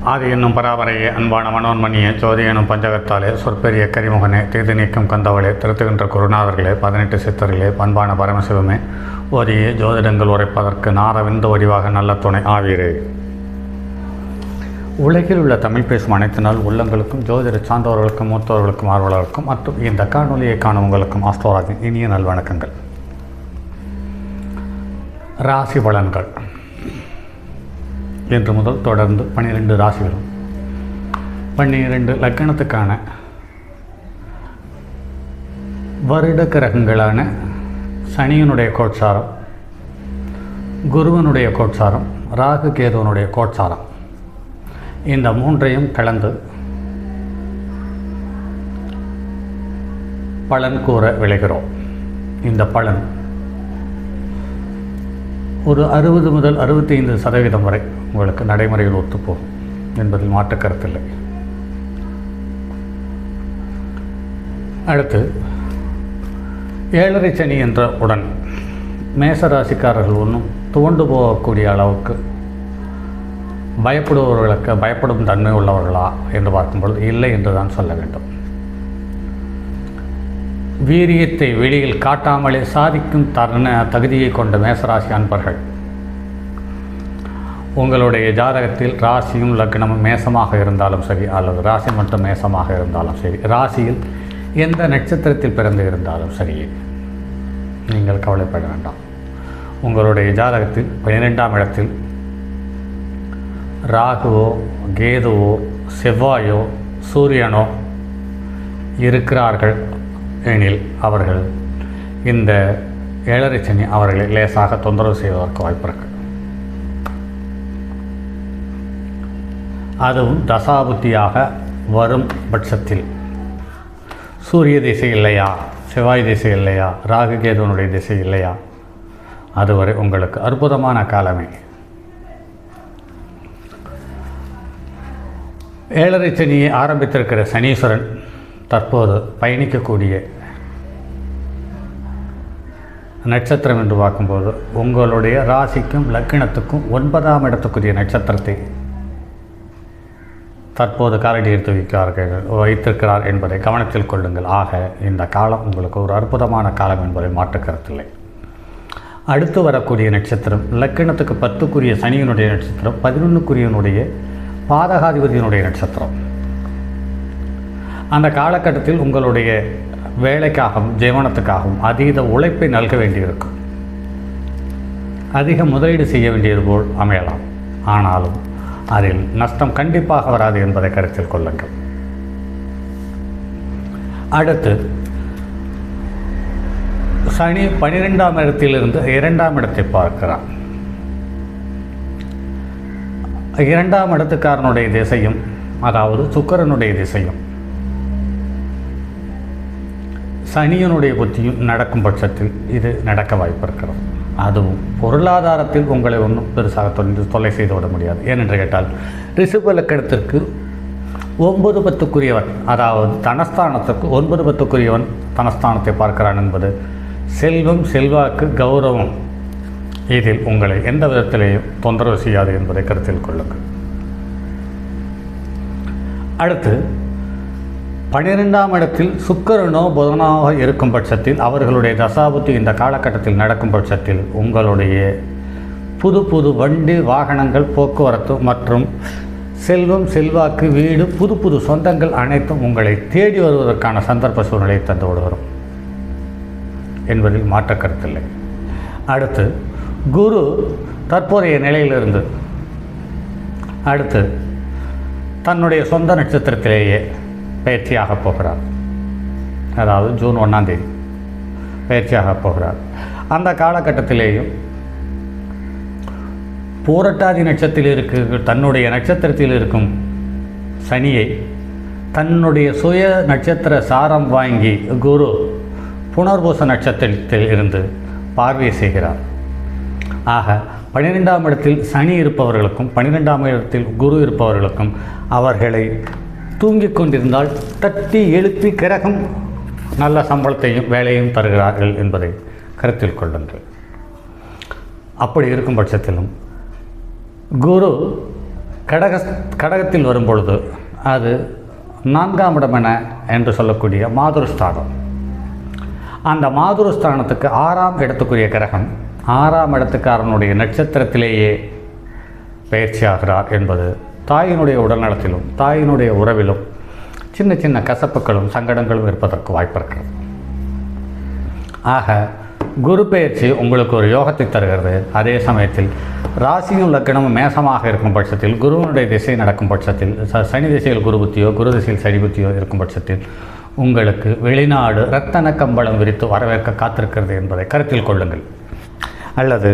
ஆதி என்னும் பராபரையே அன்பான மனோன்மணியே ஜோதி எனும் பஞ்சகத்தாலே சொற்பெரிய கரிமுகனே தீது நீக்கம் கந்தவளே திருத்துகின்ற குருநாதர்களே 18 சித்தர்களே பண்பான பரமசிவமே ஓதியே ஜோதிடங்கள் உரைப்பதற்கு நாரவிந்த வடிவாக நல்ல துணை ஆவீரே. உலகில் உள்ள தமிழ் பேசும் அனைத்து நாள் உள்ளங்களுக்கும் ஜோதிட சார்ந்தவர்களுக்கும் மூத்தவர்களுக்கும் ஆர்வலர்களுக்கும் மற்றும் இந்த காணொலியை காணும் உங்களுக்கும் ஆஸ்ட்ரோராஜின் இனிய நல்வணக்கங்கள். ராசி பலன்கள் இன்று முதல் தொடர்ந்து 12 ராசிகளும் 12 லக்கணத்துக்கான வருட கிரகங்களான சனியனுடைய கோட்சாரம், குருவனுடைய கோட்சாரம், ராகு கேதுவனுடைய கோட்சாரம், இந்த மூன்றையும் கலந்து பலன் கூற விளைகிறோம். இந்த பலன் ஒரு 60 முதல் 65% வரை உங்களுக்கு நடைமுறையில் ஒத்துப்போகும் என்பதில் மாற்று கருத்தில்லை. அடுத்து 7.5 சனி என்ற உடன் மேசராசிக்காரர்கள் ஒன்றும் துவண்டு போகக்கூடிய அளவுக்கு பயப்படும் தன்மை உள்ளவர்களா என்று பார்க்கும்பொழுது இல்லை என்று தான் சொல்ல வேண்டும். வீரியத்தை வெளியில் காட்டாமலே சாதிக்கும் தகுதியை கொண்ட மேசராசி அன்பர்கள், உங்களுடைய ஜாதகத்தில் ராசியும் லக்னமும் மேசமாக இருந்தாலும் சரி அல்லது ராசி மட்டும் மேசமாக இருந்தாலும் சரி, ராசியில் எந்த நட்சத்திரத்தில் பிறந்து இருந்தாலும் சரி, நீங்கள் கவலைப்பட வேண்டாம். உங்களுடைய ஜாதகத்தில் 12ஆம் இடத்தில் ராகுவோ கேதுவோ செவ்வாயோ சூரியனோ இருக்கிறார்கள் எனில் அவர்கள் இந்த 7.5 சனி அவர்களை லேசாக தொந்தரவு செய்வதற்கு வாய்ப்பு இருக்கு. அதுவும் தசாபுத்தியாக வரும் பட்சத்தில் சூரிய திசை இல்லையா, செவ்வாய் திசை இல்லையா, ராகு கேதுவனுடைய திசை இல்லையா, அதுவரை உங்களுக்கு அற்புதமான காலமே. 7.5 சனியை ஆரம்பித்திருக்கிற சனீஸ்வரன் தற்போது பயணிக்கக்கூடிய நட்சத்திரம் என்று பார்க்கும்போது உங்களுடைய ராசிக்கும் லக்கினத்துக்கும் 9ஆம் இடத்துக்குரிய நட்சத்திரத்தை தற்போது காலடி எடுத்து வைத்திருக்கிறார் என்பதை கவனத்தில் கொள்ளுங்கள். ஆக இந்த காலம் உங்களுக்கு ஒரு அற்புதமான காலம் என்பதை மாற்று கருத்தில்லை. அடுத்து வரக்கூடிய நட்சத்திரம் லக்கினத்துக்கு 10க்குரிய சனியினுடைய நட்சத்திரம், 11க்குரியனுடைய பாதகாதிபதியினுடைய நட்சத்திரம். அந்த காலகட்டத்தில் உங்களுடைய வேலைக்காகவும் ஜீவனத்துக்காகவும் அதீத உழைப்பை நல்க வேண்டியிருக்கும். அதிக முதலீடு செய்ய வேண்டியது போல் அமையலாம். ஆனாலும் அதில் நஷ்டம் கண்டிப்பாக வராது என்பதை கருத்தில் கொள்ளுங்கள். அடுத்து சனி 12ஆம் இடத்திலிருந்து 2ஆம் இடத்தை பார்க்கிறார். 2ஆம் இடத்துக்காரனுடைய திசையும் அதாவது சுக்கிரனுடைய திசையும் சனியனுடைய புத்தியும் நடக்கும் பட்சத்தில் இது நடக்க வாய்ப்பு இருக்கிறது. அதுவும் பொருளாதாரத்தில் உங்களை ஒன்றும் பெருசாக தொல்லை செய்து விட முடியாது. ஏனென்று கேட்டால் ரிஷப லக்கணத்திற்கு 9-10க்குரியவன், அதாவது தனஸ்தானத்திற்கு 9-10க்குரியவன் தனஸ்தானத்தை பார்க்கிறான் என்பது செல்வம், செல்வாக்கு, கௌரவம் இதில் உங்களை எந்த விதத்திலேயும் தொந்தரவு செய்யாது என்பதை கருத்தில் கொள்ளுங்கள். அடுத்து 12ஆம் இடத்தில் சுக்கிரனோ புதனாக இருக்கும் பட்சத்தில் அவர்களுடைய தசாபுத்தி இந்த காலகட்டத்தில் நடக்கும் பட்சத்தில் உங்களுடைய புது வண்டி வாகனங்கள், போக்குவரத்து மற்றும் செல்வம், செல்வாக்கு, வீடு, புது சொந்தங்கள் அனைத்தும் உங்களை தேடி வருவதற்கான சந்தர்ப்ப சூழ்நிலையை தந்து வரும் என்பதில் மாற்ற கருத்தில்லை. அடுத்து குரு தற்போதைய நிலையிலிருந்து அடுத்து தன்னுடைய சொந்த நட்சத்திரத்திலேயே பயிற்சியாக போகிறார். அதாவது ஜூன் 1ஆம் தேதி பயிற்சியாக போகிறார். அந்த காலகட்டத்திலேயும் பூரட்டாதி நட்சத்திரத்தில் தன்னுடைய நட்சத்திரத்தில் இருக்கும் சனியை தன்னுடைய சுய நட்சத்திர சாரம் வாங்கி குரு புனர்பூச நட்சத்திரத்தில் இருந்து பார்வை செய்கிறார். ஆக 12ஆம் இடத்தில் சனி இருப்பவர்களுக்கும் 12ஆம் இடத்தில் குரு இருப்பவர்களுக்கும் அவர்களை தூங்கிக் கொண்டிருந்தால் தட்டி எழுப்பி கிரகம் நல்ல சம்பளத்தையும் வேலையும் தருகிறார்கள் என்பதை கருத்தில் கொள்ளுங்கள். அப்படி இருக்கும் பட்சத்திலும் குரு கடகத்தில் வரும் பொழுது அது 4ஆம் இடம் என்று சொல்லக்கூடிய மாதுருஸ்தானம். அந்த மாதுருஸ்தானத்துக்கு 6ஆம் இடத்துக்குரிய கிரகம் 6ஆம் இடத்துக்காரனுடைய நட்சத்திரத்திலேயே பயிற்சியாகிறார் என்பது தாயினுடைய உடல்நலத்திலும் தாயினுடைய உறவிலும் சின்ன சின்ன கசப்புகளும் சங்கடங்களும் இருப்பதற்கு வாய்ப்பு இருக்கிறது. ஆக குரு பயிற்சி உங்களுக்கு ஒரு யோகத்தை தருகிறது. அதே சமயத்தில் ராசியும் லக்னமும் மேசமாக இருக்கும் பட்சத்தில், குருவனுடைய திசை நடக்கும் பட்சத்தில், சனி திசையில் குரு புத்தியோ குரு திசையில் சனி புத்தியோ இருக்கும் பட்சத்தில் உங்களுக்கு வெளிநாடு இரத்தன கம்பளம் விரித்து வரவேற்க காத்திருக்கிறது என்பதை கருத்தில் கொள்ளுங்கள். அல்லது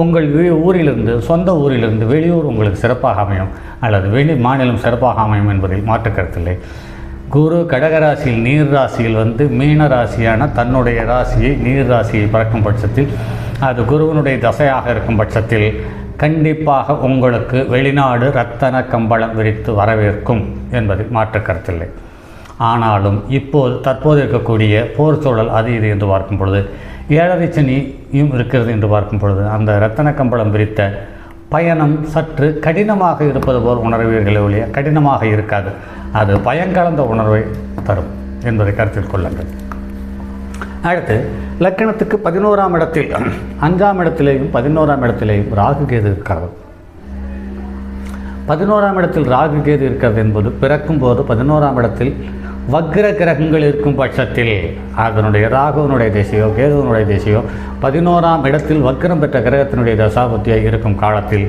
உங்கள் ஊரிலிருந்து சொந்த ஊரிலிருந்து வெளியூர் உங்களுக்கு சிறப்பாக அமையும், அல்லது வெளி மாநிலம் சிறப்பாக அமையும் என்பதில் மாற்று கருத்தில்லை. குரு கடகராசியில் நீர் ராசியில் மீன ராசியான தன்னுடைய ராசியை நீர் ராசியை பறக்கும் பட்சத்தில், அது குருவனுடைய தசையாக இருக்கும் பட்சத்தில் கண்டிப்பாக உங்களுக்கு வெளிநாடு இரத்தன கம்பளம் விரித்து வரவேற்கும் என்பதில் மாற்று கருத்தில்லை. ஆனாலும் தற்போது இருக்கக்கூடிய போர் சூழல் அது இது என்று பார்க்கும் பொழுது, 7.5 சனியும் இருக்கிறது என்று பார்க்கும் பொழுது, அந்த இரத்தன கம்பளம் விரித்த பயணம் சற்று கடினமாக இருப்பது போல் உணர்வீர்களே ஒழிய கடினமாக இருக்காது. அது பயங்கலந்த உணர்வை தரும் என்பதை கருத்தில் கொள்ளுங்கள். அடுத்து லக்கணத்துக்கு 11ஆம் இடத்தில் 5ஆம் இடத்திலேயும் 11ஆம் இடத்திலேயும் ராகு கேது இருக்கிறது. 11ஆம் இடத்தில் ராகு கேது இருக்கிறது என்பது பிறக்கும் போது 11ஆம் இடத்தில் வக்ர கிரகங்கள் இருக்கும் பட்சத்தில், அதனுடைய ராகுவனுடைய திசையோ கேதுவனுடைய திசையோ 11ஆம் இடத்தில் வக்ரம் பெற்ற கிரகத்தினுடைய தசாபுத்தியாக இருக்கும் காலத்தில்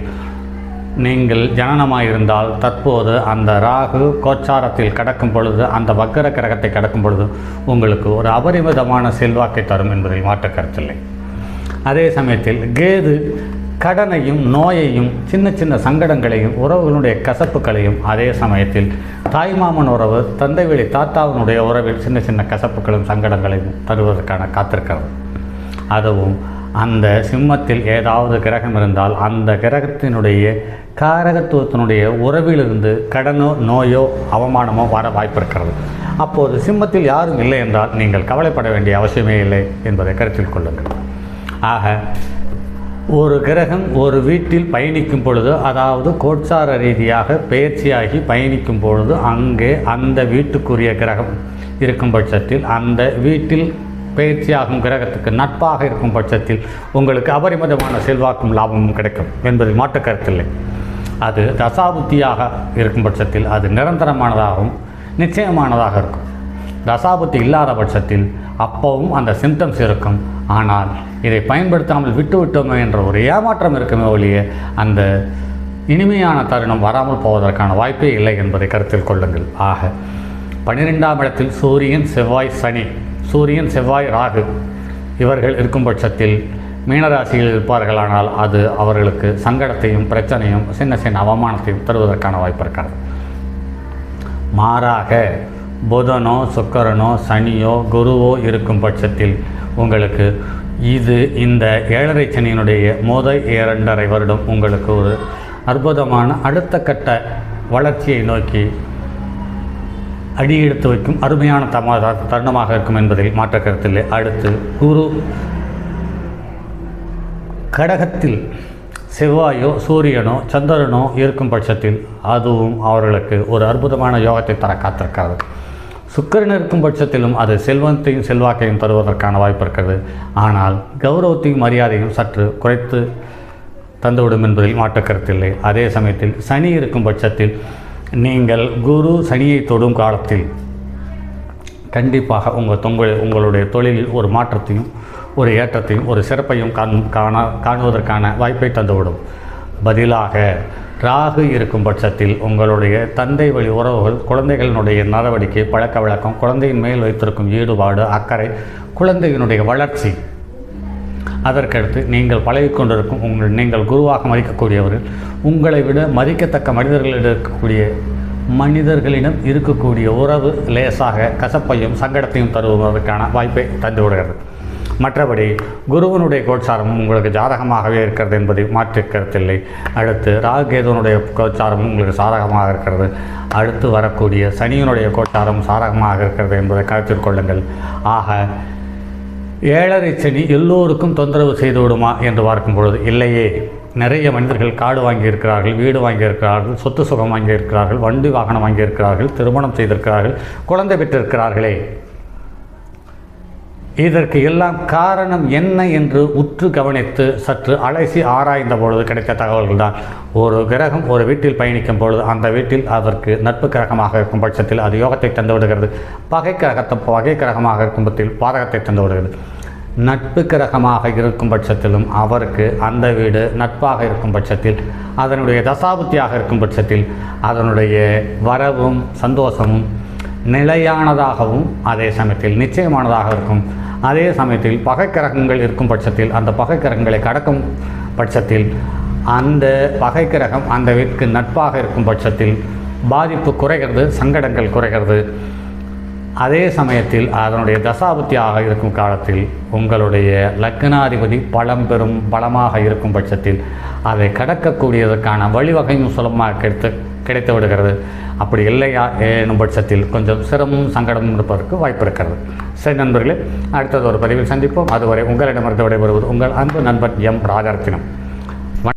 நீங்கள் ஜனனமாயிருந்தால், தற்போது அந்த ராகு கோச்சாரத்தில் கடக்கும் பொழுது, அந்த வக்ர கிரகத்தை கடக்கும் பொழுது உங்களுக்கு ஒரு அபரிமிதமான செல்வாக்கை தரும் என்பதில் மாற்று கருத்தில்லை. அதே சமயத்தில் கேது கடனையும் நோயையும் சின்ன சின்ன சங்கடங்களையும் உறவுகளுடைய கசப்புகளையும், அதே சமயத்தில் தாய்மாமன் உறவு தந்தை வழி தாத்தாவினுடைய உறவில் சின்ன சின்ன கசப்புகளும் சங்கடங்களையும் தருவதற்கான காத்திருக்கிறது. அதுவும் அந்த சிம்மத்தில் ஏதாவது கிரகம் இருந்தால் அந்த கிரகத்தினுடைய காரகத்துவத்தினுடைய உறவிலிருந்து கடனோ நோயோ அவமானமோ வர வாய்ப்பு இருக்கிறது. அப்போது சிம்மத்தில் யாரும் இல்லை என்றால் நீங்கள் கவலைப்பட வேண்டிய அவசியமே இல்லை என்பதை கருத்தில் கொள்ளுங்கள். ஆக ஒரு கிரகம் ஒரு வீட்டில் பயணிக்கும் பொழுது, அதாவது கோட்சார ரீதியாக பயிற்சியாகி பயணிக்கும் பொழுது, அங்கே அந்த வீட்டுக்குரிய கிரகம் இருக்கும் பட்சத்தில், அந்த வீட்டில் பயிற்சியாகும் கிரகத்துக்கு நட்பாக இருக்கும் பட்சத்தில் உங்களுக்கு அபரிமிதமான செல்வாக்கும் லாபமும் கிடைக்கும் என்பதில் மாற்று கருத்தில்லை. அது தசாபுத்தியாக இருக்கும் பட்சத்தில் அது நிரந்தரமானதாகவும் நிச்சயமானதாக இருக்கும். தசாபுத்தி இல்லாத பட்சத்தில் அப்பவும் அந்த சிம்டம்ஸ் இருக்கும். ஆனால் இதை பயன்படுத்தாமல் விட்டுவிட்டோமே என்ற ஒரு ஏமாற்றம் இருக்குமே ஒழிய அந்த இனிமையான தருணம் வராமல் போவதற்கான வாய்ப்பே இல்லை என்பதை கருத்தில் கொள்ளுங்கள். ஆக 12ஆம் இடத்தில் சூரியன் செவ்வாய் சனி, சூரியன் செவ்வாய் ராகு இவர்கள் இருக்கும் பட்சத்தில் மீனராசியில் இருப்பார்களானால் அது அவர்களுக்கு சங்கடத்தையும் பிரச்சனையும் சின்ன சின்ன அவமானத்தையும் தருவதற்கான வாய்ப்பு இருக்கிறது. மாறாக புதனோ சுக்கிரனோ சனியோ குருவோ இருக்கும் பட்சத்தில் உங்களுக்கு இந்த 7.5 சனியினுடைய முதல் 2.5 வருடம் உங்களுக்கு ஒரு அற்புதமான அடுத்த கட்ட வளர்ச்சியை நோக்கி அடியெடுத்து வைக்கும் அருமையான தருணமாக இருக்கும் என்பதில் மாற்ற கருத்தில்லை. அடுத்து குரு கடகத்தில் செவ்வாயோ சூரியனோ சந்திரனோ இருக்கும் பட்சத்தில் அதுவும் அவர்களுக்கு ஒரு அற்புதமான யோகத்தை தர காத்திருக்கிறது. சுக்கிரன் இருக்கும் பட்சத்திலும் அது செல்வத்தையும் செல்வாக்கையும் தருவதற்கான வாய்ப்பு இருக்கிறது. ஆனால் கௌரவத்தையும் மரியாதையும் சற்று குறைத்து தந்துவிடும் என்பதில் மாற்று கருத்தில்லை. அதே சமயத்தில் சனி இருக்கும் பட்சத்தில் நீங்கள் குரு சனியை தொடும் காலத்தில் கண்டிப்பாக உங்களுடைய தொழிலில் ஒரு மாற்றத்தையும் ஒரு ஏற்றத்தையும் ஒரு சிறப்பையும் காணுவதற்கான வாய்ப்பை தந்துவிடும். பதிலாக ராகு இருக்கும் பட்சத்தில் உங்களுடைய தந்தை வழி உறவுகள், குழந்தைகளினுடைய நடவடிக்கை, பழக்க வழக்கம், குழந்தையின் மேல் வைத்திருக்கும் ஈடுபாடு, அக்கறை, குழந்தையினுடைய வளர்ச்சி, அதற்கடுத்து நீங்கள் பழகிக்கொண்டிருக்கும் நீங்கள் குருவாக மதிக்கக்கூடியவர்கள், உங்களை விட மதிக்கத்தக்க மனிதர்களிடம் இருக்கக்கூடிய உறவு லேசாக கசப்பையும் சங்கடத்தையும் தருவதற்கான வாய்ப்பை தந்துவிடுகிறது. மற்றபடி குருவனுடைய கோச்சாரமும் உங்களுக்கு ஜாதகமாகவே இருக்கிறது என்பதை மாற்றிருக்கிறதில்லை. அடுத்து ராகுகேதுவனுடைய கோச்சாரமும் உங்களுக்கு சாதகமாக இருக்கிறது. அடுத்து வரக்கூடிய சனியினுடைய கோச்சாரம் சாதகமாக இருக்கிறது என்பதை கருத்தில் கொள்ளுங்கள். ஆக 7.5 சனி எல்லோருக்கும் தொந்தரவு செய்து விடுமா என்று பார்க்கும் பொழுது இல்லையே. நிறைய மனிதர்கள் காடு வாங்கியிருக்கிறார்கள், வீடு வாங்கியிருக்கிறார்கள், சொத்து சுகம் வாங்கியிருக்கிறார்கள், வண்டி வாகனம் வாங்கியிருக்கிறார்கள், திருமணம் செய்திருக்கிறார்கள், குழந்தை பெற்றிருக்கிறார்களே. இதற்கு எல்லாம் காரணம் என்ன என்று உற்று கவனித்து சற்று அலசி ஆராய்ந்த பொழுது கிடைத்த தகவல்கள் தான். ஒரு கிரகம் ஒரு வீட்டில் பயணிக்கும் பொழுது அந்த வீட்டில் அதற்கு நட்பு கிரகமாக இருக்கும் பட்சத்தில் அது யோகத்தை தந்து விடுகிறது. பகை கிரகமாக இருக்கும் பட்சத்தில் பாதகத்தை தந்து விடுகிறது. நட்பு கிரகமாக இருக்கும் பட்சத்திலும் அவருக்கு அந்த வீடு நட்பாக இருக்கும் பட்சத்தில், அதனுடைய தசாபுத்தியாக இருக்கும் பட்சத்தில் அதனுடைய வரவும் சந்தோஷமும் நிலையானதாகவும் அதே சமயத்தில் நிச்சயமானதாக இருக்கும். அதே சமயத்தில் பகை கிரகங்கள் இருக்கும் பட்சத்தில் அந்த பகை கிரகங்களை கடக்கும் பட்சத்தில் அந்த பகை கிரகம் அந்த வீட்டுக்கு நட்பாக இருக்கும் பட்சத்தில் பாதிப்பு குறைகிறது, சங்கடங்கள் குறைகிறது. அதே சமயத்தில் அதனுடைய தசாபுத்தியாக இருக்கும் காலத்தில் உங்களுடைய லக்னாதிபதி பலமாக இருக்கும் பட்சத்தில் அதை கடக்கக்கூடியதற்கான வழிவகையும் சுலபமாக கிடைத்து விடுகிறது. அப்படி இல்லையா என்னும் பட்சத்தில் கொஞ்சம் சிரமமும் சங்கடமும் இருப்பதற்கு வாய்ப்பு இருக்கிறது. சரி நண்பர்களே, அடுத்தது ஒரு பதிவில் சந்திப்போம். அதுவரை உங்களிடமிருந்து விடைபெறுவது உங்கள் அன்பு நண்பன் எம் ராஜரத்தினம்.